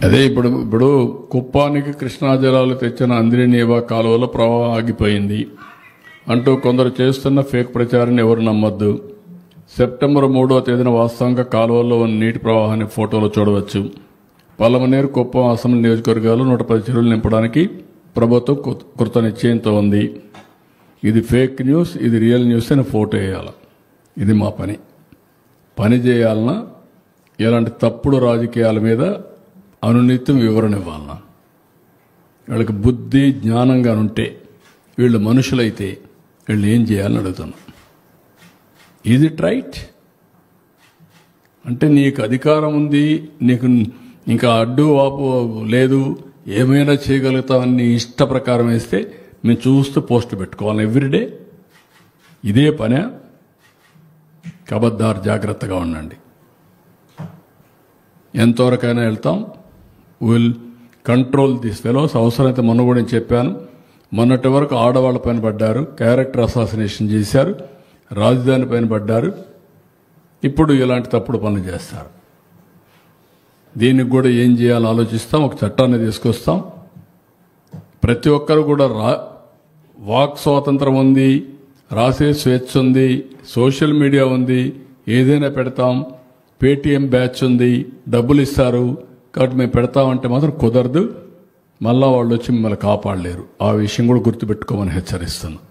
అదే ఇప్పుడు కుప్పానికి కృష్ణా జలాలు తెచ్చిన అంద్రినీవా కాలువలో ప్రవాహం ఆగిపోయింది అంటూ కొందరు చేస్తున్న ఫేక్ ప్రచారాన్ని ఎవరు నమ్మొద్దు. సెప్టెంబర్ 3వ తేదీన వాస్తవంగా కాలువల్లో ఉన్న నీటి ప్రవాహాన్ని ఫోటోలో చూడవచ్చు. పల్లమనేరు, కుప్పం అసెంబ్లీ నియోజకవర్గాలు 110 చెరువులు నింపడానికి ప్రభుత్వం కృత నిశ్చయంతో ఉంది. ఇది ఫేక్ న్యూస్, ఇది రియల్ న్యూస్ అని ఫోటో వేయాలి. ఇది మా పని చేయాలన్నా ఇలాంటి తప్పుడు రాజకీయాల మీద అనునిత్యం వివరణ ఇవ్వాలన్నా, వీళ్ళకి బుద్ధి జ్ఞానంగా ఉంటే, వీళ్ళు మనుషులైతే వీళ్ళు ఏం చేయాలని అడుగుతున్నా. Is it right? అంటే నీకు అధికారం ఉంది, నీకు ఇంకా అడ్డు వాపు లేదు, ఏమైనా చేయగలుగుతామని నీ ఇష్ట ప్రకారం వేస్తే మేము చూస్తూ పోస్ట్ పెట్టుకోవాలి ఎవ్రీడే. ఇదే పనే. కబద్దార్, జాగ్రత్తగా ఉండండి. ఎంతవరకైనా వెళ్తాం. Will control this fellows. అవసరమైతే మొన్న కూడా చెప్పాను, మొన్నటి వరకు ఆడవాళ్ల పైన పడ్డారు, క్యారెక్టర్ అసాసినేషన్ చేశారు, రాజధాని పైన పడ్డారు, ఇప్పుడు ఇలాంటి తప్పుడు పనులు చేస్తారు. దీనికి కూడా ఏం చేయాలో ఆలోచిస్తాం. ఒక చట్టాన్ని తీసుకొస్తాం. ప్రతి ఒక్కరు కూడా వాక్ స్వాతంత్రం ఉంది, రాసే స్వేచ్ఛ ఉంది, సోషల్ మీడియా ఉంది, ఏదైనా పెడతాం. పేటీఎం బ్యాచ్ ఉంది, డబ్బులు ఇస్తారు కాబట్టి మేము పెడతామంటే మాత్రం కుదరదు. మళ్ళా వాళ్ళు వచ్చి మిమ్మల్ని కాపాడలేరు. ఆ విషయం కూడా గుర్తుపెట్టుకోమని హెచ్చరిస్తున్నాం.